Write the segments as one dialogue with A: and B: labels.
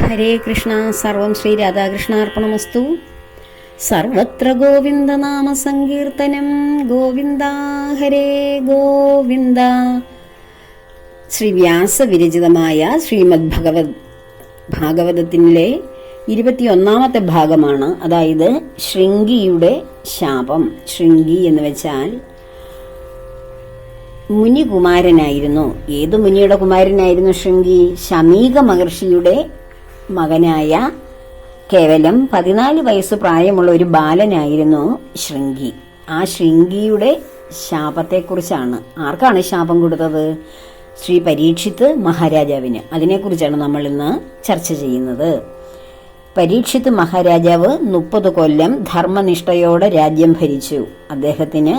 A: ഹരേ കൃഷ്ണ. സർവം ശ്രീ രാധാകൃഷ്ണാർപ്പണമസ്തു. സർവത്ര ഗോവിന്ദനാമ സങ്കീർത്തനം. ഗോവിന്ദ ഹരേ ഗോവിന്ദ. ശ്രീ വ്യാസവിരചിതമായ ശ്രീമദ് ഭാഗവതത്തിലെ 21ാമത്തെ ഭാഗമാണ്. അതായത് ശൃംഗിയുടെ ശാപം. ശൃംഗി എന്ന് വെച്ചാൽ മുനികുമാരനായിരുന്നു. ഏത് മുനിയുടെ കുമാരനായിരുന്നു ശൃംഗി? ശമീക മഹർഷിയുടെ മകനായ കേവലം 14 വയസ്സ് പ്രായമുള്ള ഒരു ബാലനായിരുന്നു ശൃംഗി. ആ ശൃംഗിയുടെ ശാപത്തെക്കുറിച്ചാണ്. ആർക്കാണ് ശാപം കൊടുത്തത്? ശ്രീ പരീക്ഷിത്ത് മഹാരാജാവിന്. അതിനെക്കുറിച്ചാണ് നമ്മൾ ഇന്ന് ചർച്ച ചെയ്യുന്നത്. പരീക്ഷിത്ത് മഹാരാജാവ് 30 കൊല്ലം ധർമ്മനിഷ്ഠയോടെ രാജ്യം ഭരിച്ചു. അദ്ദേഹത്തിന്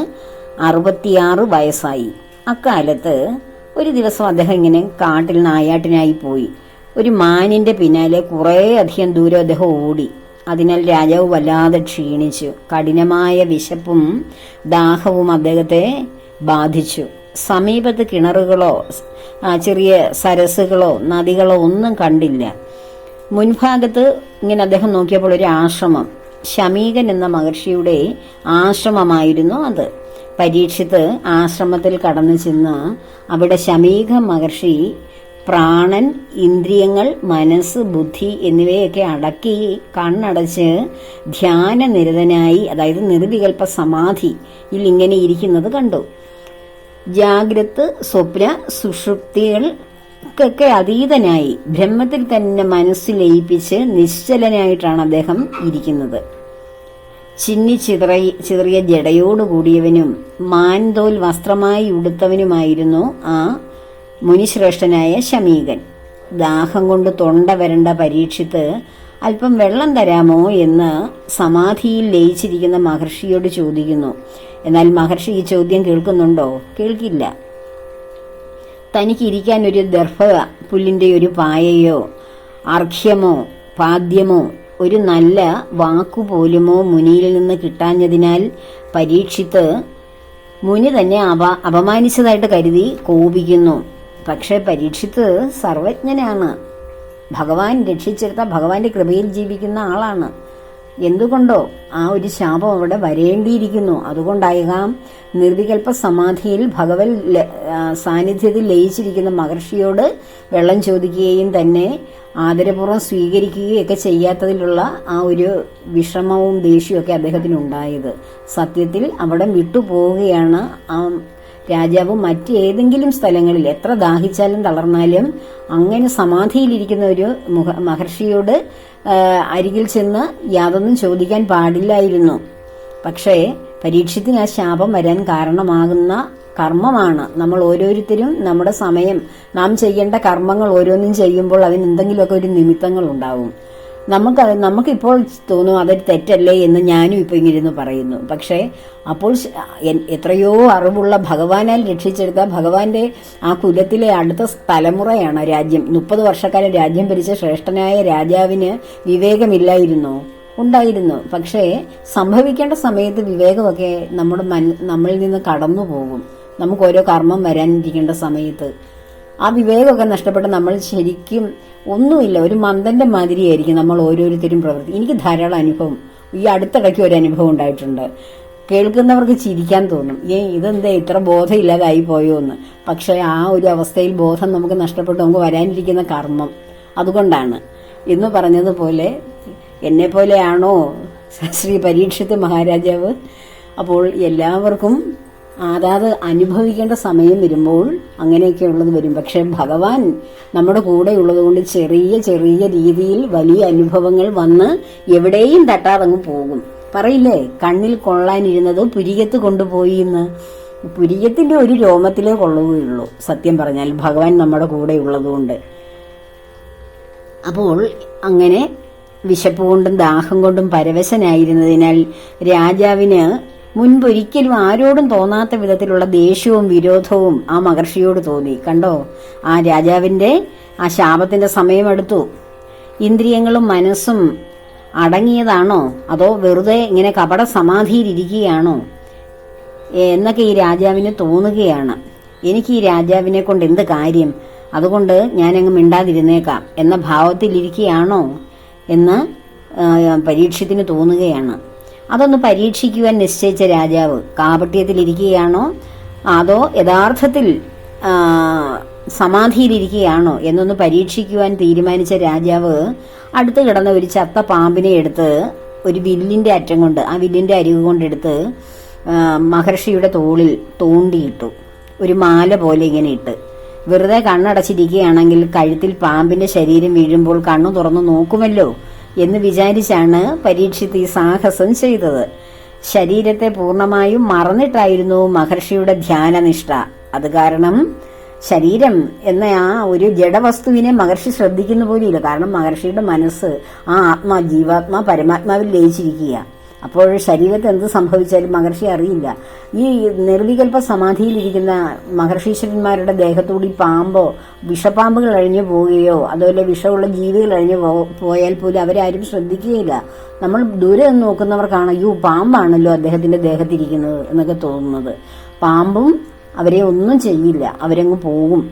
A: 66 വയസ്സായി. അക്കാലത്ത് ഒരു ദിവസം അദ്ദേഹം ഇങ്ങനെ കാട്ടിൽ നായാട്ടിനായി പോയി. ഒരു മാനിന്റെ പിന്നാലെ കുറേ അധികം ദൂരം അദ്ദേഹം ഓടി. അതിനാൽ രാജാവ് വല്ലാതെ ക്ഷീണിച്ചു. കഠിനമായ വിശപ്പും ദാഹവും അദ്ദേഹത്തെ ബാധിച്ചു. സമീപത്ത് കിണറുകളോ ചെറിയ സരസ്സുകളോ നദികളോ ഒന്നും കണ്ടില്ല. മുൻഭാഗത്ത് ഇങ്ങനെ അദ്ദേഹം നോക്കിയപ്പോൾ ഒരു ആശ്രമം, ശമീകൻ എന്ന മഹർഷിയുടെ ആശ്രമമായിരുന്നു അത്. പരീക്ഷിത്ത് ആശ്രമത്തിൽ കടന്നു ചെന്ന് അവിടെ ശമീക മഹർഷി പ്രാണൻ, ഇന്ദ്രിയങ്ങൾ, മനസ്സ്, ബുദ്ധി എന്നിവയൊക്കെ അടക്കി കണ്ണടച്ച് ധ്യാനനിരതനായി, അതായത് നിർവികൽപ്പ സമാധിയിൽ ഇങ്ങനെ ഇരിക്കുന്നത് കണ്ടു. ജാഗ്രത്, സ്വപ്ന, സുഷുപ്തികൾക്കൊക്കെ അതീതനായി ബ്രഹ്മത്തിൽ തന്നെ മനസ്സ് ലയിപ്പിച്ച് നിശ്ചലനായിട്ടാണ് അദ്ദേഹം ഇരിക്കുന്നത്. ചിതറിയ ജടയോടുകൂടിയവനും മാൻതോൽ വസ്ത്രമായി ഉടുത്തവനുമായിരുന്നു ആ മുനിശ്രേഷ്ഠനായ ശമീകൻ. ദാഹം കൊണ്ട് തൊണ്ട വരണ്ട പരീക്ഷിത്ത് അല്പം വെള്ളം തരാമോ എന്ന് സമാധിയിൽ ലയിച്ചിരിക്കുന്ന മഹർഷിയോട് ചോദിക്കുന്നു. എന്നാൽ മഹർഷി ഈ ചോദ്യം കേൾക്കുന്നുണ്ടോ? കേൾക്കില്ല. തനിക്ക് ഇരിക്കാൻ ഒരു ദർഭ പുല്ലിന്റെ ഒരു പായയോ അർഘ്യമോ പാദ്യമോ ഒരു നല്ല വാക്കുപോലുമോ മുനിയിൽ നിന്ന് കിട്ടാഞ്ഞതിനാൽ പരീക്ഷിത്ത് മുനി തന്നെ അപമാനിച്ചതായിട്ട് കരുതി കോപിക്കുന്നു. പക്ഷെ പരീക്ഷിത്ത് സർവജ്ഞനാണ്. ഭഗവാൻ രക്ഷിച്ചെടുത്ത ഭഗവാന്റെ കൃപയിൽ ജീവിക്കുന്ന ആളാണ്. എന്തുകൊണ്ടോ ആ ഒരു ശാപം അവിടെ വരേണ്ടിയിരിക്കുന്നു. അതുകൊണ്ടാകാം നിർവികൽപ്പ സമാധിയിൽ ഭഗവത് സാന്നിധ്യത്തിൽ ലയിച്ചിരിക്കുന്ന മഹർഷിയോട് വെള്ളം ചോദിക്കുകയും തന്നെ ആദരപൂർവ്വം സ്വീകരിക്കുകയൊക്കെ ചെയ്യാത്തതിലുള്ള ആ ഒരു വിഷമവും ദേഷ്യവും അദ്ദേഹത്തിനുണ്ടായത്. സത്യത്തിൽ അവിടെ വിട്ടുപോവുകയാണ് ആ രാജാവ്. മറ്റേതെങ്കിലും സ്ഥലങ്ങളിൽ എത്ര ദാഹിച്ചാലും തളർന്നാലും അങ്ങനെ സമാധിയിലിരിക്കുന്ന ഒരു മഹർഷിയോട് അരികിൽ ചെന്ന് യാതൊന്നും ചോദിക്കാൻ പാടില്ലായിരുന്നു. പക്ഷേ പരീക്ഷത്തിന് ആ ശാപം വരാൻ കാരണമാകുന്ന കർമ്മമാണ്. നമ്മൾ ഓരോരുത്തരും നമ്മുടെ സമയം നാം ചെയ്യേണ്ട കർമ്മങ്ങൾ ഓരോന്നും ചെയ്യുമ്പോൾ അതിന് എന്തെങ്കിലുമൊക്കെ ഒരു നിമിത്തങ്ങൾ ഉണ്ടാവും. നമുക്കിപ്പോൾ തോന്നും അതൊരു തെറ്റല്ലേ എന്ന് ഞാനും ഇപ്പോൾ ഇങ്ങിരുന്ന് പറയുന്നു. പക്ഷേ അപ്പോൾ എത്രയോ അറിവുള്ള ഭഗവാനാൽ രക്ഷിച്ചെടുത്ത ഭഗവാന്റെ ആ കുലത്തിലെ അടുത്ത തലമുറയാണ് രാജ്യം. 30 വർഷക്കാലം രാജ്യം ഭരിച്ച ശ്രേഷ്ഠനായ രാജാവിന് വിവേകമില്ലായിരുന്നോ? ഉണ്ടായിരുന്നു. പക്ഷേ സംഭവിക്കേണ്ട സമയത്ത് വിവേകമൊക്കെ നമ്മളിൽ നിന്ന് കടന്നു പോകും. നമുക്ക് ഓരോ കർമ്മം വരാനിരിക്കേണ്ട സമയത്ത് ആ വിവേകമൊക്കെ നഷ്ടപ്പെട്ട് നമ്മൾ ശരിക്കും ഒന്നുമില്ല, ഒരു മന്ദന്റെ മാതിരിയായിരിക്കും നമ്മൾ ഓരോരുത്തരും പ്രവർത്തി. എനിക്ക് ധാരാളം അനുഭവം, ഈ അടുത്തിടയ്ക്ക് ഒരു അനുഭവം ഉണ്ടായിട്ടുണ്ട്. കേൾക്കുന്നവർക്ക് ചിരിക്കാൻ തോന്നും, ഇതെന്താ ഇത്ര ബോധമില്ലാതായി പോയോ എന്ന്. പക്ഷെ ആ ഒരു അവസ്ഥയിൽ ബോധം നമുക്ക് നഷ്ടപ്പെട്ട് നമുക്ക് വരാനിരിക്കുന്ന കർമ്മം അതുകൊണ്ടാണ്. എന്ന് പറഞ്ഞതുപോലെ എന്നെ പോലെയാണോ ശ്രീ പരീക്ഷിത്ത് മഹാരാജാവ്? അപ്പോൾ എല്ലാവർക്കും അതാത് അനുഭവിക്കേണ്ട സമയം വരുമ്പോൾ അങ്ങനെയൊക്കെയുള്ളത് വരും. പക്ഷെ ഭഗവാൻ നമ്മുടെ കൂടെ ഉള്ളത് കൊണ്ട് ചെറിയ ചെറിയ രീതിയിൽ വലിയ അനുഭവങ്ങൾ വന്ന് എവിടെയും തട്ടാതങ്ങ് പോകും. പറയില്ലേ, കണ്ണിൽ കൊള്ളാനിരുന്നത് പുരികത്ത് കൊണ്ടുപോയി എന്ന്. പുരികത്തിന്റെ ഒരു രോമത്തിലേ കൊള്ളുകയുള്ളൂ സത്യം പറഞ്ഞാൽ, ഭഗവാൻ നമ്മുടെ കൂടെ ഉള്ളതുകൊണ്ട്. അപ്പോൾ അങ്ങനെ വിശപ്പ് കൊണ്ടും ദാഹം കൊണ്ടും പരവശനായിരുന്നതിനാൽ രാജാവിന് മുൻപൊരിക്കലും ആരോടും തോന്നാത്ത വിധത്തിലുള്ള ദേഷ്യവും വിരോധവും ആ മഹർഷിയോട് തോന്നി. കണ്ടോ, ആ രാജാവിന്റെ ആ ശാപത്തിന്റെ സമയമെടുത്തു. ഇന്ദ്രിയങ്ങളും മനസ്സും അടങ്ങിയതാണോ, അതോ വെറുതെ ഇങ്ങനെ കപട സമാധിയിലിരിക്കുകയാണോ എന്നൊക്കെ ഈ രാജാവിന് തോന്നുകയാണ്. എനിക്ക് ഈ രാജാവിനെ കൊണ്ട് എന്ത് കാര്യം? അതുകൊണ്ട് ഞാനങ്ങ് മിണ്ടാതിരുന്നേക്കാം എന്ന ഭാവത്തിലിരിക്കുകയാണോ എന്ന് പരീക്ഷത്തിന് തോന്നുകയാണ്. അതൊന്ന് പരീക്ഷിക്കുവാൻ നിശ്ചയിച്ച രാജാവ് കാപട്യത്തിലിരിക്കുകയാണോ അതോ യഥാർത്ഥത്തിൽ സമാധിയിലിരിക്കുകയാണോ എന്നൊന്ന് പരീക്ഷിക്കുവാൻ തീരുമാനിച്ച രാജാവ് അടുത്ത് കിടന്ന ഒരു ചത്ത പാമ്പിനെ എടുത്ത് ഒരു വില്ലിന്റെ അറ്റം കൊണ്ട്, ആ വില്ലിന്റെ അരികു കൊണ്ടെടുത്ത് മഹർഷിയുടെ തോളിൽ തോണ്ടിയിട്ടു. ഒരു മാല പോലെ ഇങ്ങനെ ഇട്ട് വെറുതെ കണ്ണടച്ചിരിക്കുകയാണെങ്കിൽ കഴുത്തിൽ പാമ്പിന്റെ ശരീരം വീഴുമ്പോൾ കണ്ണു തുറന്നു നോക്കുമല്ലോ എന്ന് വിചാരിച്ചാണ് പരീക്ഷിത്ത് ഈ സാഹസം ചെയ്തത്. ശരീരത്തെ പൂർണ്ണമായും മറന്നിട്ടായിരുന്നു മഹർഷിയുടെ ധ്യാനനിഷ്ഠ. അത് കാരണം ശരീരം എന്ന ആ ഒരു ജഡവസ്തുവിനെ മഹർഷി ശ്രദ്ധിക്കുന്ന പോലെയില്ല. കാരണം മഹർഷിയുടെ മനസ്സ് ആ ജീവാത്മാ പരമാത്മാവിൽ ലയിച്ചിരിക്കുക. അപ്പോൾ ശരീരത്തെ എന്ത് സംഭവിച്ചാലും മഹർഷി അറിയില്ല. ഈ നിർവികൽപ്പ സമാധിയിലിരിക്കുന്ന മഹർഷീശ്വരന്മാരുടെ ദേഹത്തൂടി പാമ്പോ വിഷപ്പാമ്പുകൾ അഴിഞ്ഞു പോവുകയോ അതുപോലെ വിഷമുള്ള ജീവികൾ അഴിഞ്ഞു പോയാൽ പോലും അവരാരും ശ്രദ്ധിക്കുകയില്ല. നമ്മൾ ദൂരെ നിന്ന് നോക്കുന്നവർക്കാണ് അയ്യോ പാമ്പാണല്ലോ അദ്ദേഹത്തിന്റെ ദേഹത്തിരിക്കുന്നത് എന്നൊക്കെ തോന്നുന്നത്. പാമ്പും അവരെ ഒന്നും ചെയ്യില്ല, അവരങ്ങ് പോകും.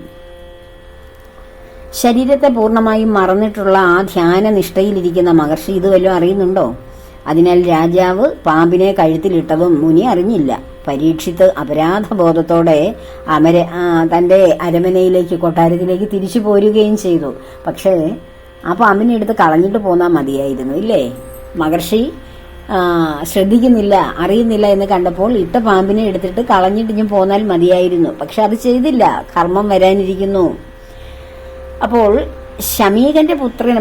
A: ശരീരത്തെ പൂർണ്ണമായും മറന്നിട്ടുള്ള ആ ധ്യാനനിഷ്ഠയിലിരിക്കുന്ന മഹർഷി ഇത് വല്ലതും അറിയുന്നുണ്ടോ? അതിനാൽ രാജാവ് പാമ്പിനെ കഴുത്തിലിട്ടതും മുനി അറിഞ്ഞില്ല. പരീക്ഷിത്ത് അപരാധബോധത്തോടെ തന്റെ അരമനയിലേക്ക് കൊട്ടാരത്തിലേക്ക് തിരിച്ചു പോരുകയും ചെയ്തു. പക്ഷേ ആ പാമ്പിനെ എടുത്ത് കളഞ്ഞിട്ട് പോന്നാൽ മതിയായിരുന്നു, ഇല്ലേ? മഹർഷി ശ്രദ്ധിക്കുന്നില്ല, അറിയുന്നില്ല എന്ന് കണ്ടപ്പോൾ ഇട്ട പാമ്പിനെ എടുത്തിട്ട് കളഞ്ഞിട്ട് പോന്നാൽ മതിയായിരുന്നു. പക്ഷെ അത് ചെയ്തില്ല, കർമ്മം വരാനിരിക്കുന്നു. അപ്പോൾ ശമീകന്റെ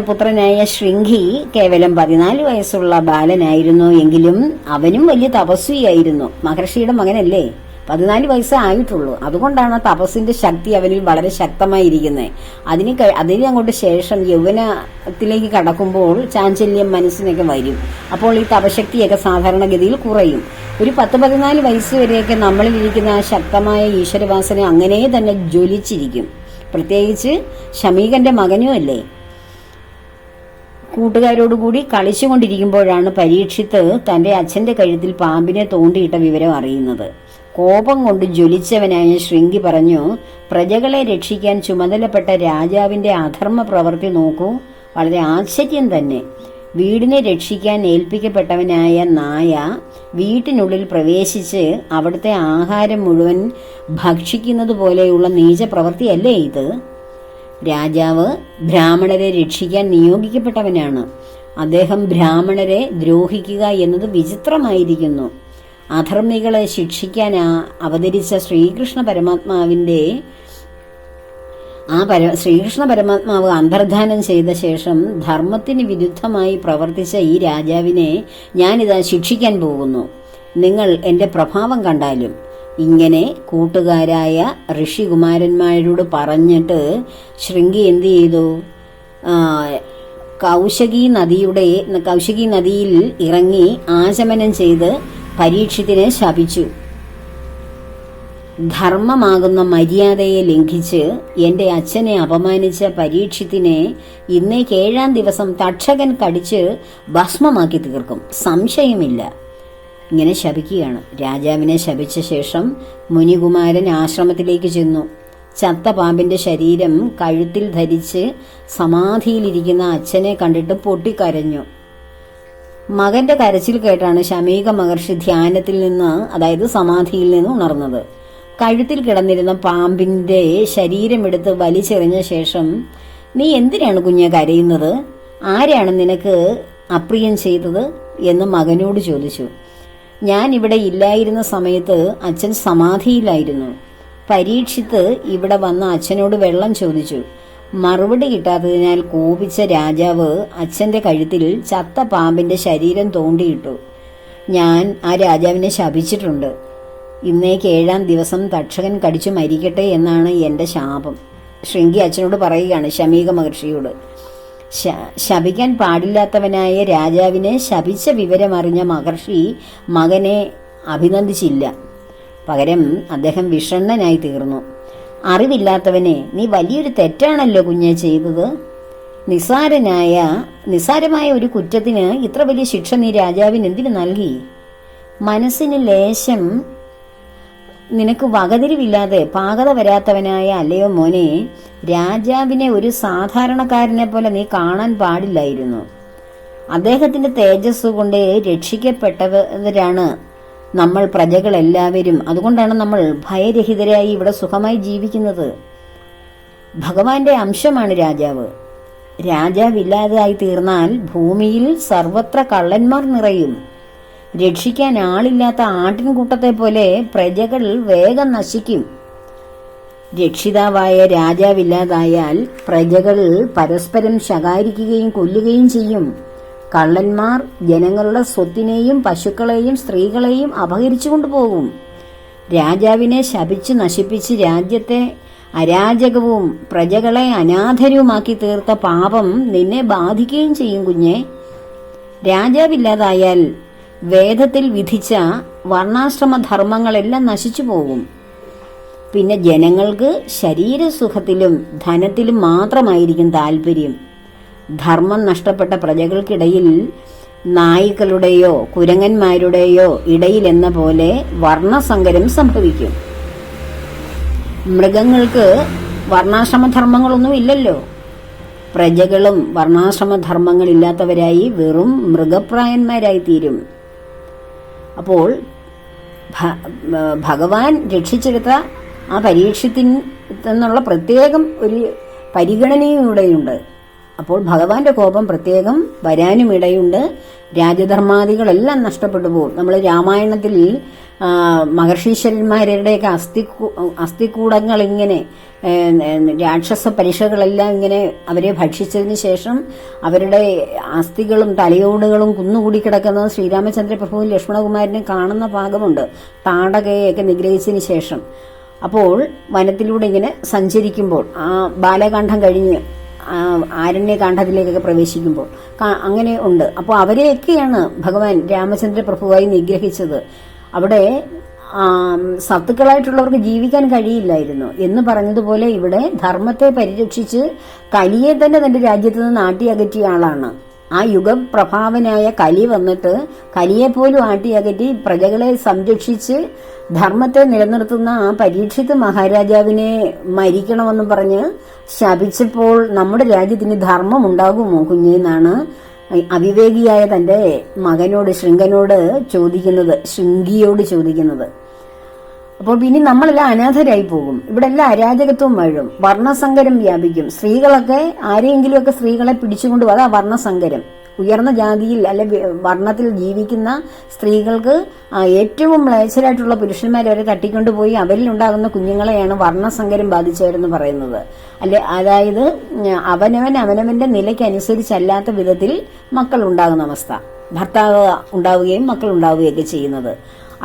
A: പുത്രനായ ശൃംഗി കേവലം 14 വയസ്സുള്ള ബാലനായിരുന്നു. എങ്കിലും അവനും വലിയ തപസ്വിയായിരുന്നു. മഹർഷിയുടെ മകനല്ലേ, 14 വയസ്സേ ആയിട്ടുള്ളൂ. അതുകൊണ്ടാണ് തപസ്സിന്റെ ശക്തി അവനിൽ വളരെ ശക്തമായിരിക്കുന്നത്. അതിന് അങ്ങോട്ട് ശേഷം യൗവനത്തിലേക്ക് കടക്കുമ്പോൾ ചാഞ്ചല്യം മനസ്സിനൊക്കെ വരും. അപ്പോൾ ഈ തപശക്തിയൊക്കെ സാധാരണഗതിയിൽ കുറയും. ഒരു 10-14 വയസ്സ് വരെയൊക്കെ നമ്മളിലിരിക്കുന്ന ആ ശക്തമായ ഈശ്വരവാസന അങ്ങനെ തന്നെ ജ്വലിച്ചിരിക്കും. പ്രത്യേകിച്ച് ശമീകന്റെ മകനുമല്ലേ. കൂട്ടുകാരോടുകൂടി കളിച്ചുകൊണ്ടിരിക്കുമ്പോഴാണ് പരീക്ഷിത്ത് തന്റെ അച്ഛന്റെ കഴുത്തിൽ പാമ്പിനെ തോണ്ടിയിട്ട വിവരം അറിയുന്നത്. കോപം കൊണ്ട് ജ്വലിച്ചവനായ ശൃംഗി പറഞ്ഞു, പ്രജകളെ രക്ഷിക്കാൻ ചുമതലപ്പെട്ട രാജാവിന്റെ അധർമ്മ പ്രവൃത്തി നോക്കൂ, വളരെ ആശ്ചര്യം തന്നെ. വീടിനെ രക്ഷിക്കാൻ ഏൽപ്പിക്കപ്പെട്ടവനായ നായ വീട്ടിനുള്ളിൽ പ്രവേശിച്ച് അവിടുത്തെ ആഹാരം മുഴുവൻ ഭക്ഷിക്കുന്നത് പോലെയുള്ള നീച പ്രവൃത്തിയല്ലേ ഇത്? രാജാവ് ബ്രാഹ്മണരെ രക്ഷിക്കാൻ നിയോഗിക്കപ്പെട്ടവനാണ്. അദ്ദേഹം ബ്രാഹ്മണരെ ദ്രോഹിക്കുക എന്നത് വിചിത്രമായിരിക്കുന്നു. അധർമ്മികളെ ശിക്ഷിക്കാൻ അവതരിച്ച ശ്രീകൃഷ്ണ പരമാത്മാവ് അന്തർധാനം ചെയ്ത ശേഷം ധർമ്മത്തിന് വിരുദ്ധമായി പ്രവർത്തിച്ച ഈ രാജാവിനെ ഞാനിതാ ശിക്ഷിക്കാൻ പോകുന്നു. നിങ്ങൾ എന്റെ പ്രഭാവം കണ്ടാലും. ഇങ്ങനെ കൂട്ടുകാരായ ഋഷികുമാരന്മാരോട് പറഞ്ഞിട്ട് ശൃംഗി എന്ത് ചെയ്തു? കൗശകി നദിയിൽ ഇറങ്ങി ആചമനം ചെയ്ത് പരീക്ഷത്തിനെ ശപിച്ചു. ധർമ്മമാകുന്ന മര്യാദയെ ലംഘിച്ച് എന്റെ അച്ഛനെ അപമാനിച്ച പരീക്ഷത്തിനെ ഇന്നേക്ക് 7-ാം ദിവസം തക്ഷകൻ കടിച്ച് ഭസ്മമാക്കി തീർക്കും, സംശയമില്ല. ഇങ്ങനെ ശപിക്കുകയാണ്. രാജാവിനെ ശപിച്ച ശേഷം മുനികുമാരൻ ആശ്രമത്തിലേക്ക് ചെന്നു. ചത്ത പാമ്പിന്റെ ശരീരം കഴുത്തിൽ ധരിച്ച് സമാധിയിലിരിക്കുന്ന അച്ഛനെ കണ്ടിട്ട് പൊട്ടിക്കരഞ്ഞു. മകന്റെ കരച്ചിൽ കേട്ടാണ് ശമീക മഹർഷി ധ്യാനത്തിൽ നിന്ന്, അതായത് സമാധിയിൽ നിന്ന് ഉണർന്നത്. കഴുത്തിൽ കിടന്നിരുന്ന പാമ്പിന്റെ ശരീരമെടുത്ത് വലിച്ചെറിഞ്ഞ ശേഷം, നീ എന്തിനാണ് കുഞ്ഞെ കരയുന്നത്? ആരാണ് നിനക്ക് അപ്രിയം ചെയ്തത് എന്ന് മകനോട് ചോദിച്ചു. ഞാൻ ഇവിടെ ഇല്ലായിരുന്ന സമയത്ത് അച്ഛൻ സമാധിയിലായിരുന്നു. പരീക്ഷിത്ത് ഇവിടെ വന്ന അച്ഛനോട് വെള്ളം ചോദിച്ചു. മറുപടി കിട്ടാത്തതിനാൽ കോപിച്ച രാജാവ് അച്ഛന്റെ കഴുത്തിൽ ചത്ത പാമ്പിന്റെ ശരീരം തോണ്ടിയിട്ടു. ഞാൻ ആ രാജാവിനെ ശപിച്ചിട്ടുണ്ട്. ഇന്നേക്ക് 7-ാം ദിവസം തക്ഷകൻ കടിച്ചു മരിക്കട്ടെ എന്നാണ് എന്റെ ശാപം. ശൃംഗി അച്ഛനോട് പറയുകയാണ്, ശമീക മഹർഷിയോട്. ശപിക്കാൻ പാടില്ലാത്തവനായ രാജാവിനെ ശപിച്ച വിവരമറിഞ്ഞ മഹർഷി മകനെ അഭിനന്ദിച്ചില്ല. പകരം അദ്ദേഹം വിഷണ്ണനായി തീർന്നു. അറിവില്ലാത്തവനെ, നീ വലിയൊരു തെറ്റാണല്ലോ കുഞ്ഞെ ചെയ്തത്. നിസ്സാരമായ ഒരു കുറ്റത്തിന് ഇത്ര വലിയ ശിക്ഷ നീ രാജാവിന് എന്തിനു നൽകി? മനസ്സിന് ലേശം നിനക്ക് വകതിരിവില്ലാതെ പാകത വരാത്തവനായ അല്ലയോ മോനെ, രാജാവിനെ ഒരു സാധാരണക്കാരനെ പോലെ നീ കാണാൻ പാടില്ലായിരുന്നു. അദ്ദേഹത്തിന്റെ തേജസ് കൊണ്ട് രക്ഷിക്കപ്പെട്ടവരാണ് നമ്മൾ പ്രജകളെല്ലാവരും. അതുകൊണ്ടാണ് നമ്മൾ ഭയരഹിതരായി ഇവിടെ സുഖമായി ജീവിക്കുന്നത്. ഭഗവാന്റെ അംശമാണ് രാജാവ്. രാജാവില്ലാതായി തീർന്നാൽ ഭൂമിയിൽ സർവത്ര കള്ളന്മാർ നിറയും. രക്ഷിക്കാൻ ആളില്ലാത്ത ആട്ടിൻകൂട്ടത്തെ പോലെ പ്രജകൾ വേഗം നശിക്കും. രക്ഷിതാവായ രാജാവില്ലാതായാൽ പ്രജകൾ പരസ്പരം ശകാരിക്കുകയും കൊല്ലുകയും ചെയ്യും. കള്ളന്മാർ ജനങ്ങളുടെ സ്വത്തിനെയും പശുക്കളെയും സ്ത്രീകളെയും അപഹരിച്ചു കൊണ്ടുപോകും. രാജാവിനെ ശപിച്ചു നശിപ്പിച്ച് രാജ്യത്തെ അരാജകവും പ്രജകളെ അനാഥരുമാക്കി തീർത്ത പാപം നിന്നെ ബാധിക്കുകയും ചെയ്യും കുഞ്ഞെ. രാജാവില്ലാതായാൽ വേദത്തിൽ വിധിച്ച വർണ്ണാശ്രമ ധർമ്മങ്ങളെല്ലാം നശിച്ചു പോകും. പിന്നെ ജനങ്ങൾക്ക് ശരീരസുഖത്തിലും ധനത്തിലും മാത്രമായിരിക്കും താല്പര്യം. ധർമ്മം നഷ്ടപ്പെട്ട പ്രജകൾക്കിടയിൽ നായ്ക്കളുടെയോ കുരങ്ങന്മാരുടെയോ ഇടയിൽ എന്ന പോലെ വർണ്ണസങ്കരം സംഭവിക്കും. മൃഗങ്ങൾക്ക് വർണ്ണാശ്രമധർമ്മങ്ങളൊന്നും ഇല്ലല്ലോ. പ്രജകളും വർണ്ണാശ്രമധർമ്മങ്ങളില്ലാത്തവരായി വെറും മൃഗപ്രായന്മാരായി തീരും. അപ്പോൾ ഭഗവാൻ രക്ഷിച്ചെടുത്ത ആ പരീക്ഷത്തിനുള്ള പ്രത്യേകം ഒരു പരിഗണനയും ഇവിടെയുണ്ട്. അപ്പോൾ ഭഗവാന്റെ കോപം പ്രത്യേകം വരാനും ഇടയുണ്ട്. രാജധർമാദികളെല്ലാം നഷ്ടപ്പെട്ടു പോകും. നമ്മൾ രാമായണത്തിൽ മഹർഷീശ്വരന്മാരുടെയൊക്കെ അസ്ഥികൂടങ്ങൾ ഇങ്ങനെ രാക്ഷസ പരിഷകളെല്ലാം ഇങ്ങനെ അവരെ ഭക്ഷിച്ചതിന് ശേഷം അവരുടെ അസ്ഥികളും തലയോടുകളും കുന്നുകൂടി കിടക്കുന്നത് ശ്രീരാമചന്ദ്ര പ്രഭുവും ലക്ഷ്മണകുമാരനും കാണുന്ന ഭാഗമുണ്ട്. താടകയൊക്കെ നിഗ്രഹിച്ചതിന് ശേഷം അപ്പോൾ വനത്തിലൂടെ ഇങ്ങനെ സഞ്ചരിക്കുമ്പോൾ ആ ബാലകാന്ഡം കഴിഞ്ഞ് ആരണ്യകാന്ഡത്തിലേക്കൊക്കെ പ്രവേശിക്കുമ്പോൾ അങ്ങനെ ഉണ്ട്. അപ്പോൾ അവരെയൊക്കെയാണ് ഭഗവാൻ രാമചന്ദ്ര പ്രഭുവായി നിഗ്രഹിച്ചത്. അവിടെ സത്തുക്കളായിട്ടുള്ളവർക്ക് ജീവിക്കാൻ കഴിയില്ലായിരുന്നു എന്ന് പറഞ്ഞതുപോലെ ഇവിടെ ധർമ്മത്തെ പരിരക്ഷിച്ച് കലിയെ തന്നെ തന്റെ രാജ്യത്ത് നിന്ന് ആട്ടിയകറ്റിയ ആളാണ്. ആ യുഗപ്രഭാവനായ കലി വന്നിട്ട് കലിയെപ്പോലും ആട്ടിയകറ്റി പ്രജകളെ സംരക്ഷിച്ച് ധർമ്മത്തെ നിലനിർത്തുന്ന ആ പരീക്ഷിത് മഹാരാജാവിനെ മരിക്കണമെന്ന് പറഞ്ഞ് ശപിച്ചപ്പോൾ നമ്മുടെ രാജ്യത്തിന് ധർമ്മം ഉണ്ടാകുമോ കുഞ്ഞെന്നാണ് അവിവേകിയായ തന്റെ മകനോട് ശൃംഗിയോട് ചോദിക്കുന്നത്. അപ്പോൾ പിന്നെ നമ്മളെല്ലാം അനാഥരായി പോകും. ഇവിടെ എല്ലാം അരാജകത്വം വഴും, വർണ്ണസങ്കരം വ്യാപിക്കും. സ്ത്രീകളൊക്കെ ആരെയെങ്കിലുമൊക്കെ സ്ത്രീകളെ പിടിച്ചുകൊണ്ടുപോകും. അതാ വർണ്ണസങ്കരം. ഉയർന്ന ജാതിയിൽ അല്ലെ വർണ്ണത്തിൽ ജീവിക്കുന്ന സ്ത്രീകൾക്ക് ഏറ്റവും മ്ലേച്ഛരായിട്ടുള്ള പുരുഷന്മാരെ വരെ തട്ടിക്കൊണ്ടുപോയി അവരിൽ ഉണ്ടാകുന്ന കുഞ്ഞുങ്ങളെയാണ് വർണ്ണസങ്കരം ബാധിച്ചവരെന്ന് പറയുന്നത്. അതായത് അവനവന്റെ നിലയ്ക്കനുസരിച്ചല്ലാത്ത വിധത്തിൽ മക്കൾ ഉണ്ടാകുന്ന അവസ്ഥ, ഭർത്താവ് ഉണ്ടാവുകയും മക്കൾ ഉണ്ടാവുകയൊക്കെ ചെയ്യുന്നത്.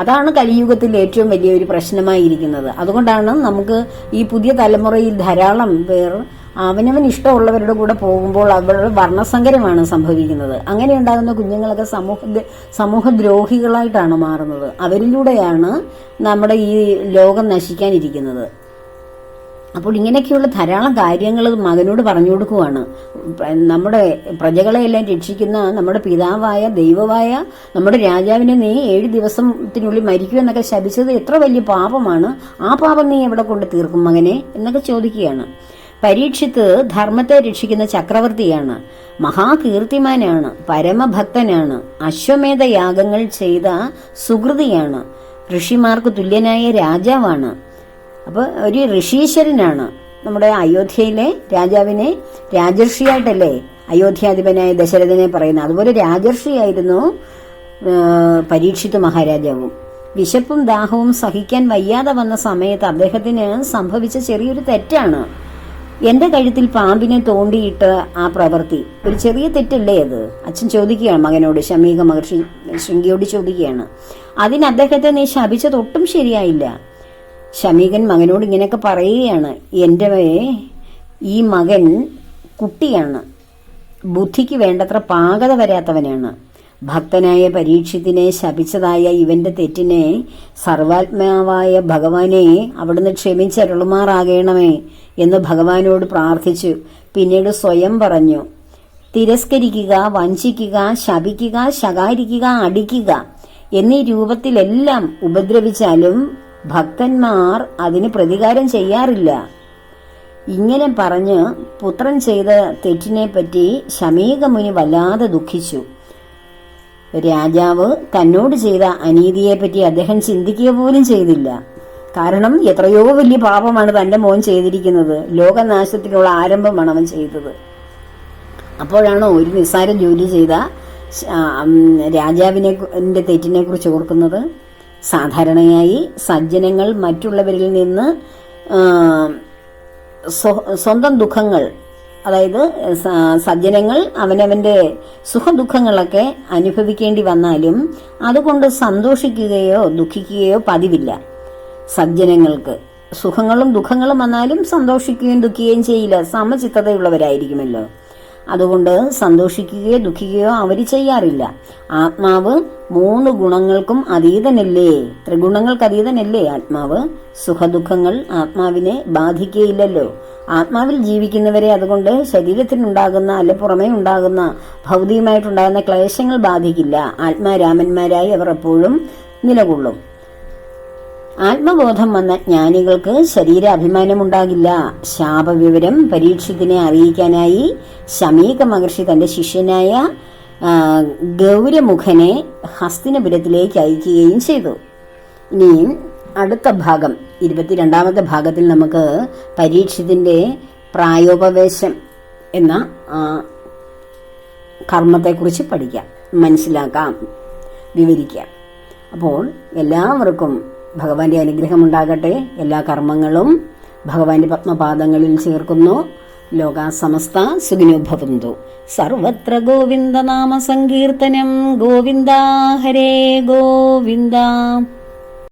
A: അതാണ് കലിയുഗത്തിൽ ഏറ്റവും വലിയൊരു പ്രശ്നമായിരിക്കുന്നത്. അതുകൊണ്ടാണ് നമുക്ക് ഈ പുതിയ തലമുറയിൽ ധാരാളം പേർ അവനവൻ ഇഷ്ടമുള്ളവരുടെ കൂടെ പോകുമ്പോൾ അവരുടെ വർണ്ണസങ്കരമാണ് സംഭവിക്കുന്നത്. അങ്ങനെ ഉണ്ടാകുന്ന കുഞ്ഞുങ്ങളൊക്കെ സമൂഹദ്രോഹികളായിട്ടാണ് മാറുന്നത്. അവരിലൂടെയാണ് നമ്മുടെ ഈ ലോകം നശിക്കാനിരിക്കുന്നത്. അപ്പോൾ ഇങ്ങനെയൊക്കെയുള്ള ധാരാളം കാര്യങ്ങൾ മകനോട് പറഞ്ഞു കൊടുക്കുവാണ്. നമ്മുടെ പ്രജകളെയെല്ലാം രക്ഷിക്കുന്ന നമ്മുടെ പിതാവായ ദൈവമായ നമ്മുടെ രാജാവിനെ നീ 7 ദിവസത്തിനുള്ളിൽ മരിക്കുമെന്നൊക്കെ ശപിച്ചത് എത്ര വലിയ പാപമാണ്. ആ പാപം നീ എവിടെ കൊണ്ട് തീർക്കും മകനെ എന്നൊക്കെ ചോദിക്കുകയാണ്. പരീക്ഷിത്ത് ധർമ്മത്തെ രക്ഷിക്കുന്ന ചക്രവർത്തിയാണ്, മഹാകീർത്തിമാനാണ്, പരമഭക്തനാണ്, അശ്വമേധയാഗങ്ങൾ ചെയ്ത സുഹൃതിയാണ്, ഋഷിമാർക്ക് തുല്യനായ രാജാവാണ്. അപ്പോൾ ഒരു ഋഷീശ്വരനാണ്. നമ്മുടെ അയോധ്യയിലെ രാജാവിനെ രാജർഷിയായിട്ടല്ലേ അയോധ്യാധിപനായ ദശരഥനെ പറയുന്നത്. അതുപോലെ രാജർഷിയായിരുന്നു പരീക്ഷിത് മഹാരാജാവും. വിശപ്പും ദാഹവും സഹിക്കാൻ വയ്യാതെ വന്ന സമയത്ത് അദ്ദേഹത്തിന് സംഭവിച്ച ചെറിയൊരു തെറ്റാണ്. എന്റെ കഴുത്തിൽ പാമ്പിനെ തോണ്ടിയിട്ട് ആ പ്രവൃത്തി ഒരു ചെറിയ തെറ്റല്ലേ അത്? അച്ഛൻ ചോദിക്കുകയാണ് മകനോട്, ശമീക മഹർഷി ശൃംഗിയോട് ചോദിക്കുകയാണ്. അതിന് അദ്ദേഹത്തെ നീ ശപിച്ചത് ഒട്ടും ശരിയായില്ല. ശമീകൻ മകനോട് ഇങ്ങനെയൊക്കെ പറയുകയാണ്, എൻ്റെ ഈ മകൻ കുട്ടിയാണ്, ബുദ്ധിക്ക് വേണ്ടത്ര പാകത വരാത്തവനാണ്. ഭക്തനായ പരീക്ഷത്തിനെ ശപിച്ചതായ ഇവന്റെ തെറ്റിനെ സർവാത്മാവായ ഭഗവാനെ അവിടുന്ന് ക്ഷമിച്ചരുളുമാറാകണമേ എന്ന് ഭഗവാനോട് പ്രാർത്ഥിച്ചു. പിന്നീട് സ്വയം പറഞ്ഞു, തിരസ്കരിക്കുക, വഞ്ചിക്കുക, ശപിക്കുക, ശകാരിക്കുക, അടിക്കുക എന്നീ രൂപത്തിലെല്ലാം ഉപദ്രവിച്ചാലും ഭക്തന്മാർ അതിന് പ്രതികാരം ചെയ്യാറില്ല. ഇങ്ങനെ പറഞ്ഞ് പുത്രൻ ചെയ്ത തെറ്റിനെ പറ്റി ശമീക മുനി വല്ലാതെ ദുഃഖിച്ചു. രാജാവ് തന്നോട് ചെയ്ത അനീതിയെപ്പറ്റി അദ്ദേഹം ചിന്തിക്കുക പോലും ചെയ്തില്ല. കാരണം എത്രയോ വലിയ പാപമാണ് തന്റെ മോൻ ചെയ്തിരിക്കുന്നത്. ലോകനാശത്തിനുള്ള ആരംഭമാണ് അവൻ ചെയ്തത്. അപ്പോഴാണോ ഒരു നിസ്സാര ജോലി ചെയ്ത രാജാവിനെ തെറ്റിനെ കുറിച്ച് ഓർക്കുന്നത്? സാധാരണയായി സജ്ജനങ്ങൾ മറ്റുള്ളവരിൽ നിന്ന് സ്വന്തം ദുഃഖങ്ങൾ, അതായത് സജ്ജനങ്ങൾ അവനവന്റെ സുഖദുഃഖങ്ങളൊക്കെ അനുഭവിക്കേണ്ടി വന്നാലും അതുകൊണ്ട് സന്തോഷിക്കുകയോ ദുഃഖിക്കുകയോ പതിവില്ല. സജ്ജനങ്ങൾക്ക് സുഖങ്ങളും ദുഃഖങ്ങളും വന്നാലും സന്തോഷിക്കുകയും ദുഃഖിക്കുകയും ചെയ്യില്ല. സമചിത്തതയുള്ളവരായിരിക്കുമല്ലോ. അതുകൊണ്ട് സന്തോഷിക്കുകയോ ദുഃഖിക്കുകയോ അവർ ചെയ്യാറില്ല. ആത്മാവ് 3 ഗുണങ്ങൾക്കും അതീതനല്ലേ? ത്രിഗുണങ്ങൾക്ക് അതീതനല്ലേ ആത്മാവ്? സുഖദുഃഖങ്ങൾ ആത്മാവിനെ ബാധിക്കുകയില്ലല്ലോ. ആത്മാവിൽ ജീവിക്കുന്നവരെ അതുകൊണ്ട് ശരീരത്തിനുണ്ടാകുന്ന അല്ലെ പുറമേ ഉണ്ടാകുന്ന ഭൗതികമായിട്ടുണ്ടാകുന്ന ക്ലേശങ്ങൾ ബാധിക്കില്ല. ആത്മാരാമന്മാരായി അവർ എപ്പോഴും നിലകൊള്ളും. ആത്മബോധം വന്ന ജ്ഞാനികൾക്ക് ശരീരാഭിമാനമുണ്ടാകില്ല. ശാപവിവരം പരീക്ഷത്തിനെ അറിയിക്കാനായി ശമീക മഹർഷി തന്റെ ശിഷ്യനായ ഗൗരമുഖനെ ഹസ്തിനപുരത്തിലേക്ക് അയക്കുകയും ചെയ്തു. ഇനിയും അടുത്ത ഭാഗം 22ാമത്തെ ഭാഗത്തിൽ നമുക്ക് പരീക്ഷത്തിന്റെ പ്രായോപവേശം എന്ന കർമ്മത്തെക്കുറിച്ച് പഠിക്കാം, മനസ്സിലാക്കാം, വിവരിക്കാം. അപ്പോൾ എല്ലാവർക്കും ഭഗവാന്റെ അനുഗ്രഹം ഉണ്ടാകട്ടെ. എല്ലാ കർമ്മങ്ങളും ഭഗവാന്റെ പത്മപാദങ്ങളിൽ ചേർക്കുന്നു. ലോകാ സമസ്ത സുഖിനോ ഭവന്തു. സർവത്ര ഗോവിന്ദ നാമ സങ്കീർത്തനം. ഗോവിന്ദ ഹരേ ഗോവിന്ദ.